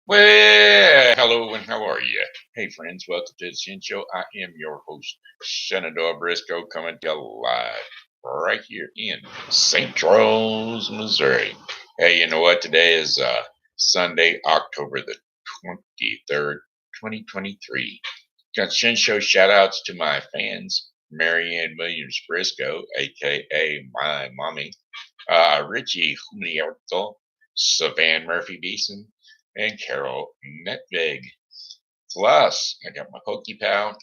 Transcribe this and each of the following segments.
Well, hello and how are you? Hey, friends, welcome to the Shen Show. I am your host, Shen Briscoe, coming to you live right here in St. Charles, Missouri. Hey, you know what? Today is Sunday, October the 23rd, 2023. Got Shen Show shout outs to my fans, Marianne Williams Briscoe, a.k.a. my mommy, Richie Humarito, Savann Murphy Beason, and Carol Natvig. Plus, I got my Pokey pal.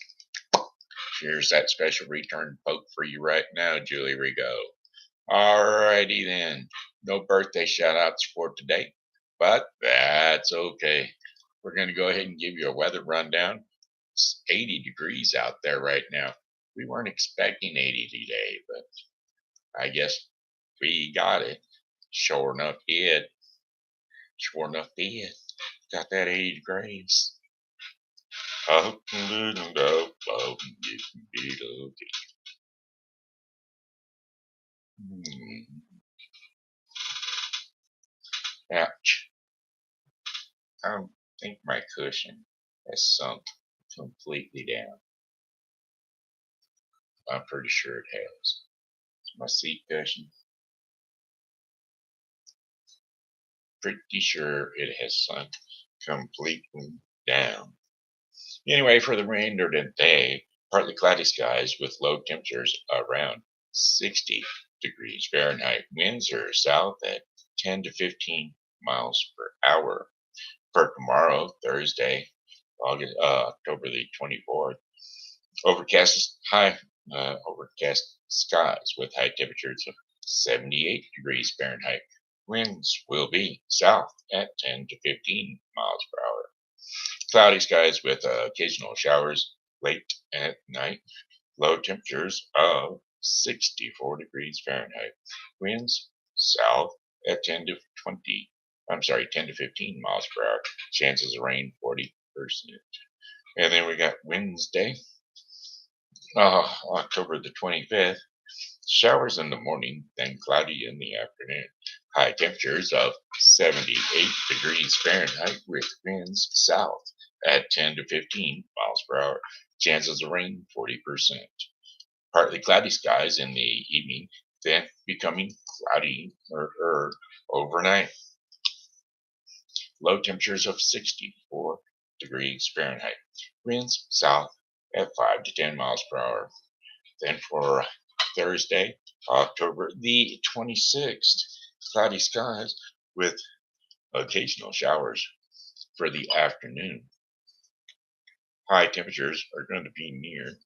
Here's that special return poke for you right now, Julie Rigot. Alrighty then. No birthday shout outs for today, but that's okay. We're going to go ahead and give you a weather rundown. It's 80 degrees out there right now. We weren't expecting 80 today, but I guess we got it. Sure enough, did. Sure enough, did. Got that 80 degrees. Ouch. I think my cushion has sunk completely down. I'm pretty sure it has. It's my seat cushion. Pretty sure it has sunk completely down. Anyway, for the remainder of the day, partly cloudy skies with low temperatures around 60 degrees Fahrenheit. Winds are south at 10 to 15 miles per hour. For tomorrow, Thursday, October the 24th, overcast skies with high temperatures of 78 degrees Fahrenheit. Winds will be south at 10 to 15 miles per hour. Cloudy skies with occasional showers late at night. Low temperatures of 64 degrees Fahrenheit. Winds south at 10 to 15 miles per hour. Chances of rain 40%. And then we got Wednesday, October the 25th. Showers in the morning, then cloudy in the afternoon. High temperatures of 78 degrees Fahrenheit with winds south at 10 to 15 miles per hour. Chances of rain 40%. Partly cloudy skies in the evening, then becoming cloudy or overnight. Low temperatures of 64 degrees Fahrenheit. Winds south at 5 to 10 miles per hour. Then for Thursday, October the 26th, cloudy skies with occasional showers for the afternoon. High temperatures are going to be near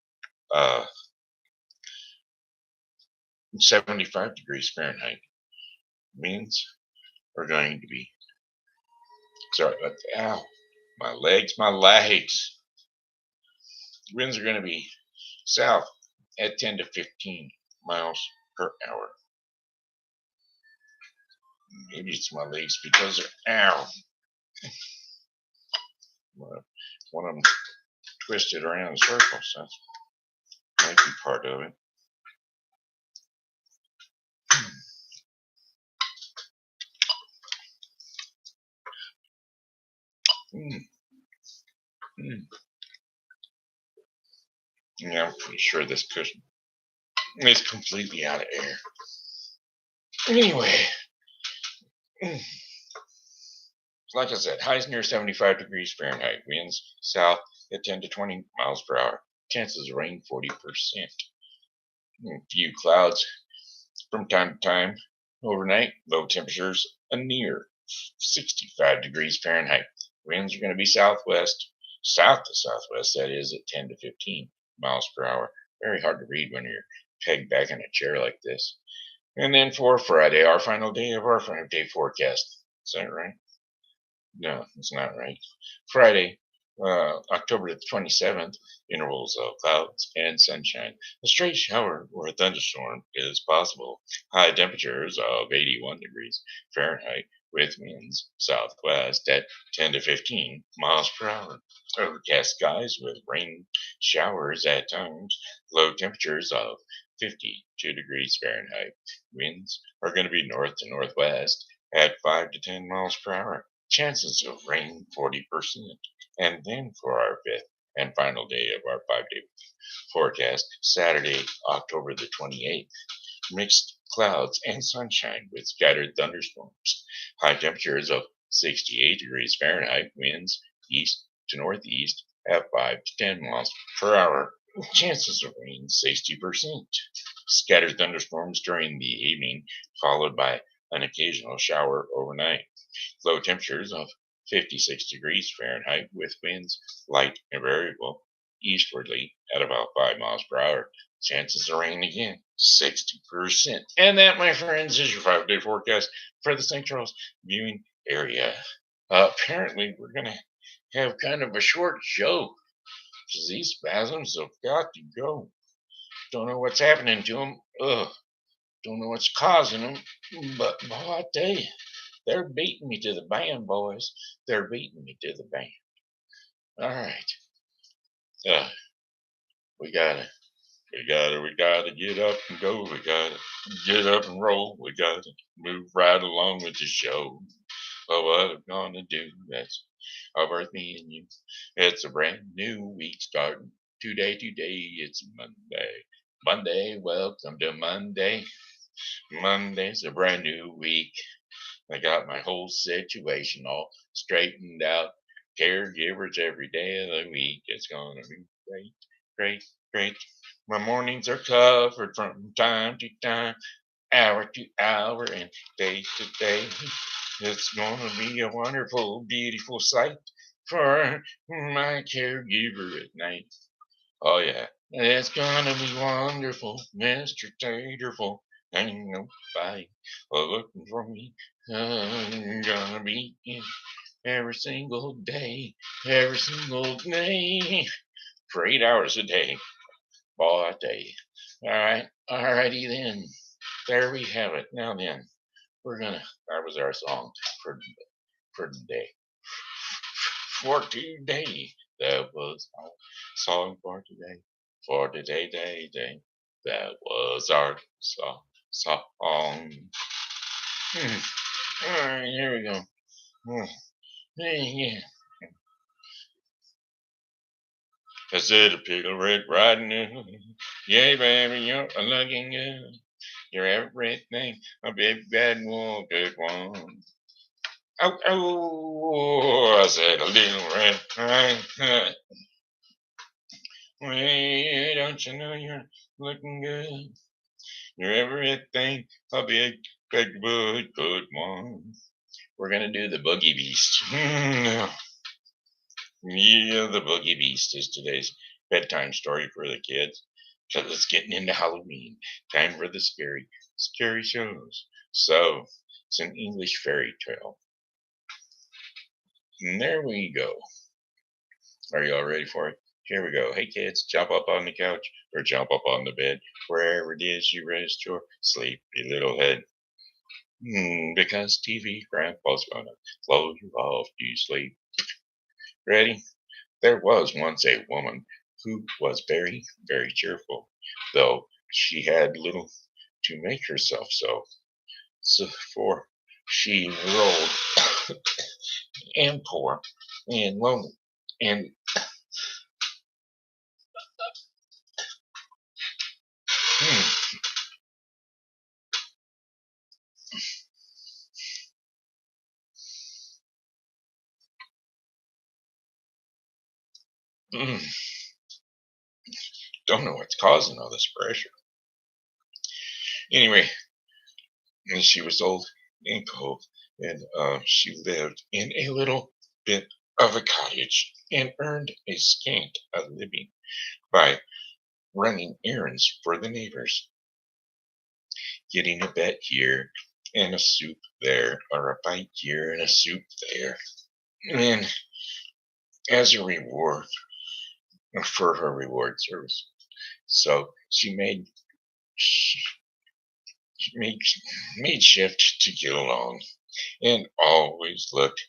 75 degrees Fahrenheit. Winds are going to be, sorry about that. Ow, my legs. Winds are going to be south at 10 to 15 miles per hour. Maybe it's my legs because they're, ow. One of them twisted around in circles. That might be part of it. Yeah, I'm pretty sure this cushion is completely out of air. Anyway, like I said, highs near 75 degrees Fahrenheit. Winds south at 10 to 20 miles per hour. Chances of rain 40%. A few clouds from time to time. Overnight, low temperatures near 65 degrees Fahrenheit. Winds are going to be south to southwest, that is, at 10 to 15 miles per hour. Very hard to read when you're pegged back in a chair like this. And then for Friday, our final day of our 5-day forecast. Is that right? No, it's not right. Friday, October the 27th, intervals of clouds and sunshine. A stray shower or a thunderstorm is possible. High temperatures of 81 degrees Fahrenheit with winds southwest at 10 to 15 miles per hour. Overcast skies with rain showers at times. Low temperatures of 52 degrees Fahrenheit. Winds are going to be north to northwest at 5 to 10 miles per hour. chances of rain 40%. And then for our fifth and final day of our 5-day forecast, Saturday, October the 28th, mixed clouds and sunshine with scattered thunderstorms. High temperatures of 68 degrees Fahrenheit, winds east to northeast at 5 to 10 miles per hour. Chances of rain 60%. Scattered thunderstorms during the evening, followed by an occasional shower overnight. Low temperatures of 56 degrees Fahrenheit with winds light and variable eastwardly at about 5 miles per hour. Chances of rain again 60%. And that, my friends, is your 5-day forecast for the St. Charles viewing area. Apparently, we're going to have kind of a short show because these spasms have got to go. Don't know what's happening to them. Don't know what's causing them. But boy, I tell you, they're beating me to the band, boys. They're beating me to the band. All right. We gotta get up and go. We gotta get up and roll. We gotta move right along with the show. But what I'm gonna do, that's our birthday and you. It's a brand new week starting today. It's Monday. Monday, welcome to Monday. Monday's a brand new week. I got my whole situation all straightened out. Caregivers every day of the week. It's gonna be great, great, great. My mornings are covered from time to time, hour to hour, and day to day. It's gonna be a wonderful, beautiful sight for my caregiver at night. Oh yeah, it's gonna be wonderful, Mr. Taterful. Ain't nobody looking for me. I'm gonna be in every single day, for 8 hours a day. Boy, I tell you. Alrighty then. There we have it. Now then, that was our song for today. For today. That was our song for today. For today, day. That was our song. Alright, here we go. Yeah. I said a pickle red riding hood. Yeah, baby, you're looking good. You're everything a big bad one, good one. I said a little red riding hood. Well, don't you know you're looking good? You're everything a big good one. We're gonna do the Boogie Beast. Yeah, the Boogie Beast is today's bedtime story for the kids. Because it's getting into Halloween. Time for the scary shows. So, it's an English fairy tale. And there we go. Are you all ready for it? Here we go. Hey kids, jump up on the couch or jump up on the bed, wherever it is you rest your sleepy little head. Because TV Grandpa's gonna close you off to sleep. Ready? There was once a woman who was very, very cheerful, though she had little to make herself so. For she rolled and poor and lonely and don't know what's causing all this pressure. Anyway, she was old and cold, and she lived in a little bit of a cottage and earned a scant a living by running errands for the neighbors, getting a bet here and a soup there, or a bite here and a soup there. And as a reward for her reward service, so she made shift to get along, and always looked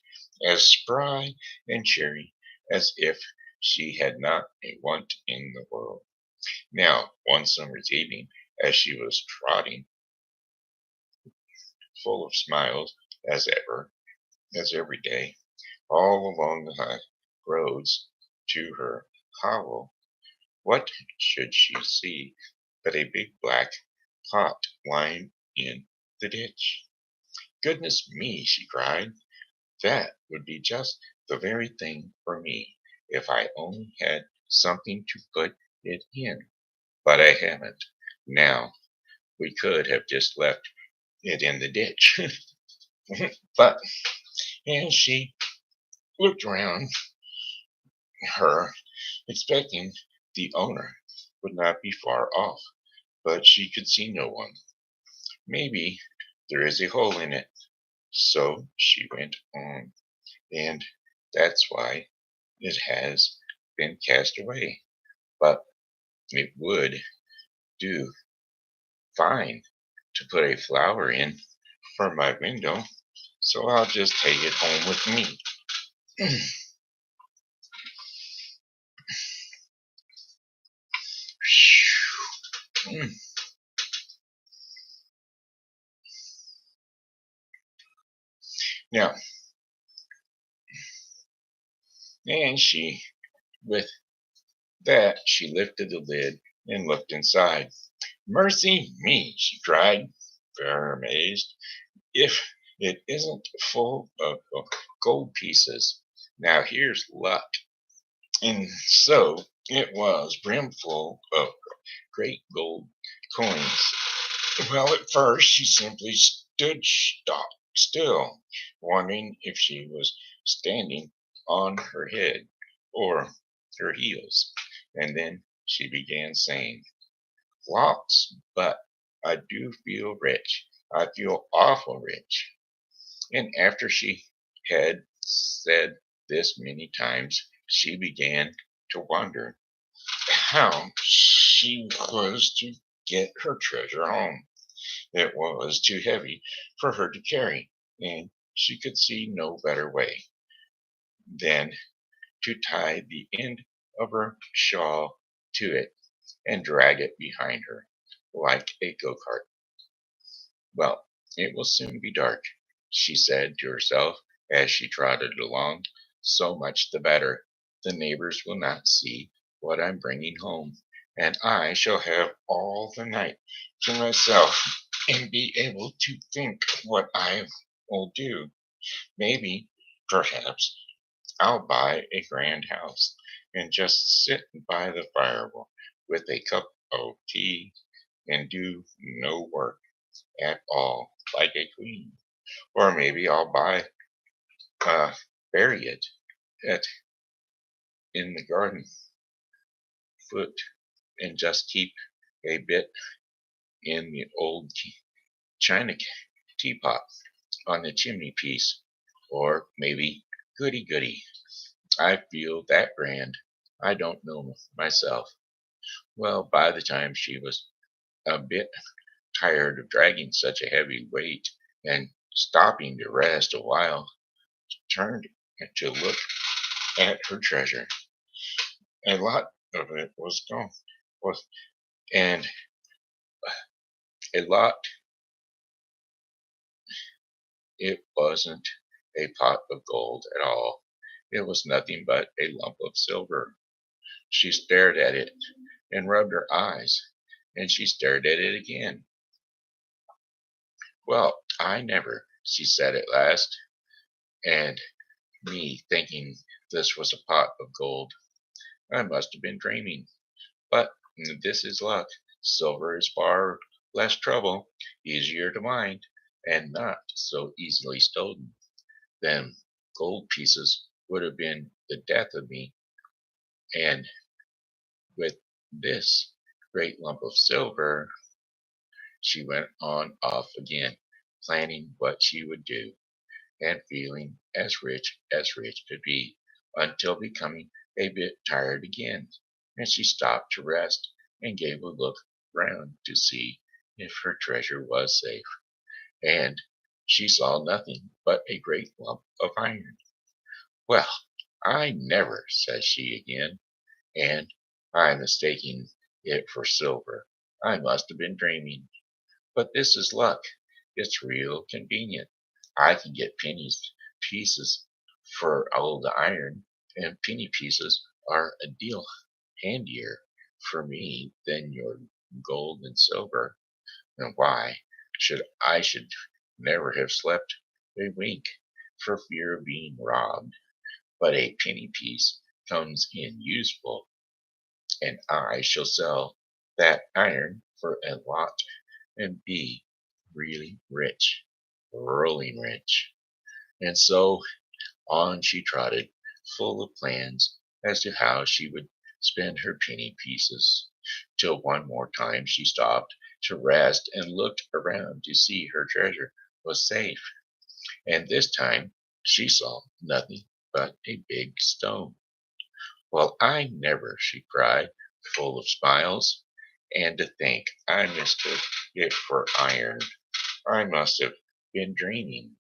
as spry and cheery as if she had not a want in the world. Now, one summer's evening, as she was trotting, full of smiles as ever, as every day, all along the high roads to her hovel, what should she see but a big black pot lying in the ditch? Goodness me, she cried. That would be just the very thing for me if I only had something to put it in. But I haven't. Now, we could have just left it in the ditch. But as she looked around her, expecting the owner would not be far off, but she could see no one. Maybe there is a hole in it. So she went on, and that's why it has been cast away. But it would do fine to put a flower in for my window, so I'll just take it home with me. Now, and with that, she lifted the lid and looked inside. Mercy me, she cried, very amazed. If it isn't full of gold pieces. Now here's luck. And so it was brimful of great gold coins. Well, at first she simply stood stock still, wondering if she was standing on her head or her heels. And then she began saying, Locks, but I do feel rich. I feel awful rich. And after she had said this many times, she began to wonder how she was to get her treasure home. It was too heavy for her to carry, and she could see no better way than to tie the end of her shawl to it and drag it behind her like a go-kart. Well, it will soon be dark, she said to herself as she trotted along. So much the better. The neighbors will not see what I'm bringing home, and I shall have all the night to myself and be able to think what I will do. Maybe, perhaps, I'll buy a grand house and just sit by the fire with a cup of tea and do no work at all, like a queen. Or maybe I'll bury it at in the garden foot and just keep a bit in the old china teapot on the chimney piece. Or maybe goody goody. I feel that grand. I don't know myself. Well, by the time she was a bit tired of dragging such a heavy weight and stopping to rest a while, turned to look at her treasure. A lot of it was gone, was and a lot. It wasn't a pot of gold at all. It was nothing but a lump of silver. She stared at it and rubbed her eyes, and she stared at it again. Well, I never, she said at last, and me thinking this was a pot of gold. I must have been dreaming. But this is luck. Silver is far less trouble, easier to mine, and not so easily stolen. Then gold pieces would have been the death of me. And with this great lump of silver, she went on off again, planning what she would do, and feeling as rich could be, until becoming a bit tired again, and she stopped to rest and gave a look round to see if her treasure was safe, and she saw nothing but a great lump of iron. Well, I never, says she again, and I mistaking it for silver. I must have been dreaming. But this is luck. It's real convenient. I can get pennies pieces for all the iron, and penny pieces are a deal handier for me than your gold and silver. And why should never have slept a wink for fear of being robbed. But a penny piece comes in useful, and I shall sell that iron for a lot and be really rich, rolling rich. And so on she trotted, full of plans as to how she would spend her penny pieces, till one more time she stopped to rest and looked around to see her treasure was safe. And this time she saw nothing but a big stone. Well, I never, she cried, full of smiles. And to think I mistook it for iron. I must have been dreaming.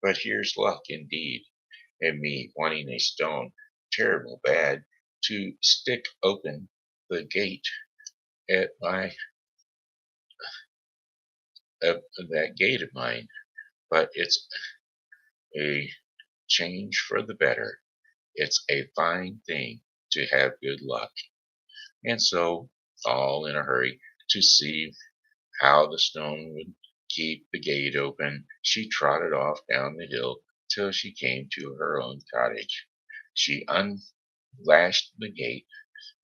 But here's luck indeed, and me wanting a stone terrible bad to stick open the gate at my that gate of mine. But it's a change for the better. It's a fine thing to have good luck. And so, all in a hurry to see how the stone would keep the gate open, she trotted off down the hill till she came to her own cottage. She unlashed the gate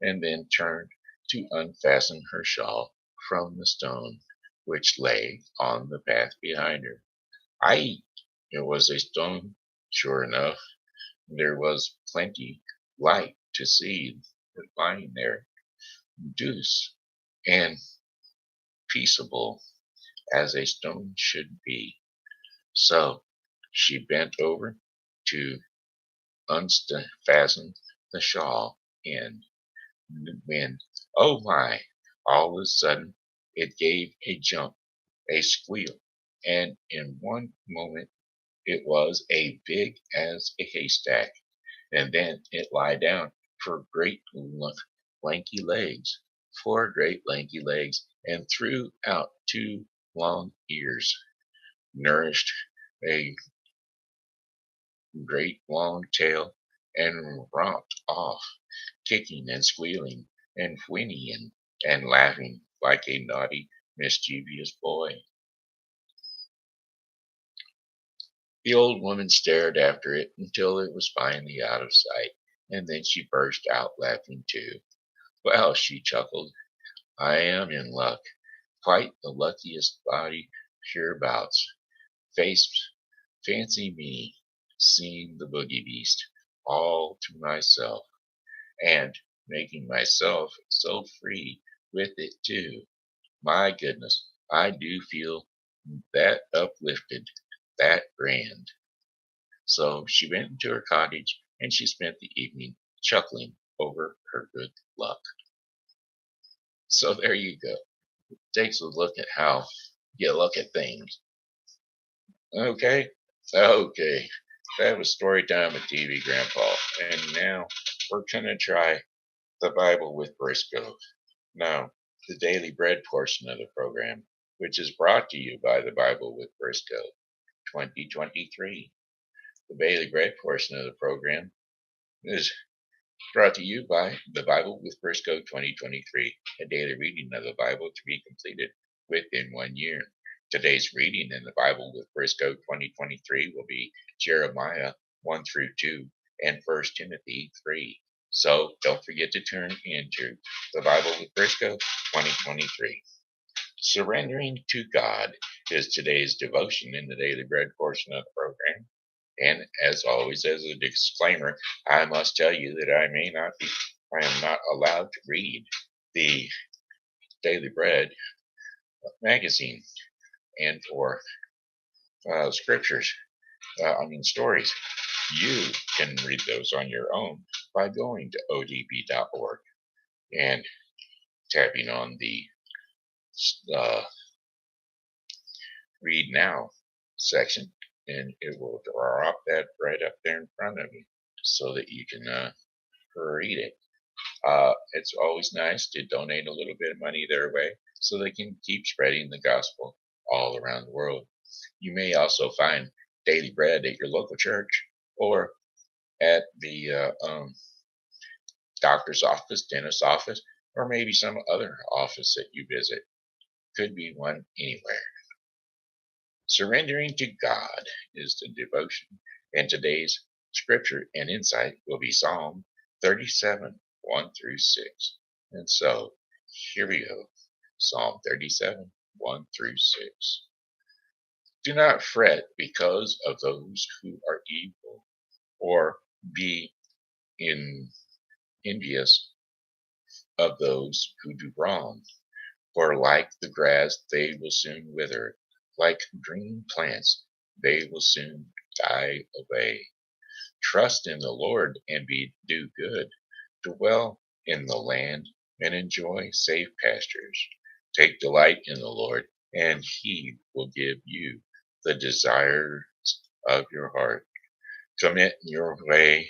and then turned to unfasten her shawl from the stone which lay on the path behind her. Aye, it was a stone, sure enough. There was plenty light to see it lying there, deuce, and peaceable as a stone should be. So she bent over to unfasten the shawl, and when, oh my, all of a sudden it gave a jump, a squeal, and in one moment it was as big as a haystack, and then it lie down for great lanky legs, four great lanky legs, and threw out two long ears, nourished a great long tail, and romped off, kicking and squealing and whinnying and laughing like a naughty, mischievous boy. The old woman stared after it until it was finally out of sight, and then she burst out laughing too. Well, she chuckled, I am in luck, quite the luckiest body hereabouts. Face, fancy me seeing the boogie beast all to myself, and making myself so free with it too. My goodness, I do feel that uplifted, that grand. So she went into her cottage and she spent the evening chuckling over her good luck. So there you go. Takes a look at how you look at things. Okay? Okay. That was story time with TV Grandpa. And now we're going to try the Bible with Briscoe. Now, the daily bread portion of the program, which is brought to you by the Bible with Briscoe 2023. The daily bread portion of the program is brought to you by the Bible with Briscoe 2023, a daily reading of the Bible to be completed within 1 year. Today's reading in the Bible with Briscoe 2023 will be Jeremiah 1 through 2 and 1 Timothy 3. So don't forget to turn into the Bible with Briscoe 2023. Surrendering to God is today's devotion in the daily bread portion of the program. And as always, as a disclaimer, I must tell you that I am not allowed to read the Daily Bread magazine and for scriptures, stories. You can read those on your own by going to odb.org and tapping on the uh, Read Now section, and it will drop that right up there in front of you so that you can read it. It's always nice to donate a little bit of money their way so they can keep spreading the gospel all around the world. You may also find daily bread at your local church or at the doctor's office, dentist's office, or maybe some other office that you visit. Could be one anywhere. Surrendering to God is the devotion, and today's scripture and insight will be Psalm 37, 1 through 6. And so here we go. Psalm 37, 1 through 6. Do not fret because of those who are evil, or be in envious of those who do wrong. For like the grass, they will soon wither. Like green plants, they will soon die away. Trust in the Lord and do good. Dwell in the land and enjoy safe pastures. Take delight in the Lord, and he will give you the desires of your heart. Commit your way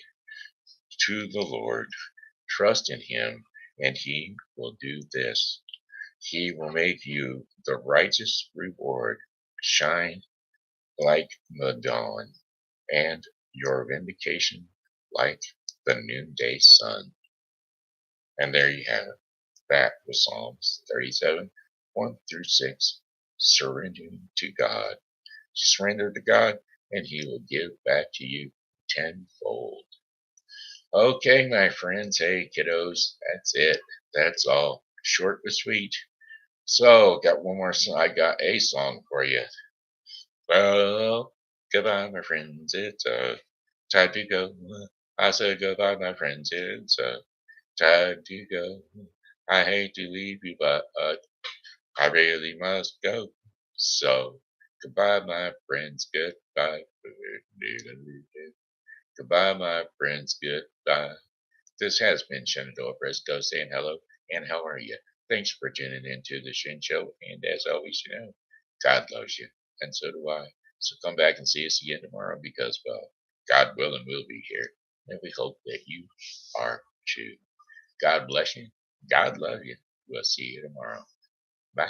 to the Lord. Trust in him, and he will do this. He will make you the righteous reward shine like the dawn, and your vindication like the noonday sun. And there you have it. That was Psalms 37, 1 through 6. Surrendering to God. Surrender to God, and he will give back to you tenfold. Okay, my friends. Hey, kiddos. That's it. That's all. Short but sweet. So, got one more song. I got a song for you. Well, goodbye, my friends. It's time to go. I said goodbye, my friends. It's time to go. I hate to leave you, but I really must go. So, goodbye, my friends. Goodbye. Goodbye, my friends. Goodbye. This has been Shenandoah Briscoe saying hello and how are you? Thanks for tuning in to the Shen Show. And as always, God loves you. And so do I. So come back and see us again tomorrow because, well, God willing, we'll be here. And we hope that you are too. God bless you. God love you. We'll see you tomorrow. Bye.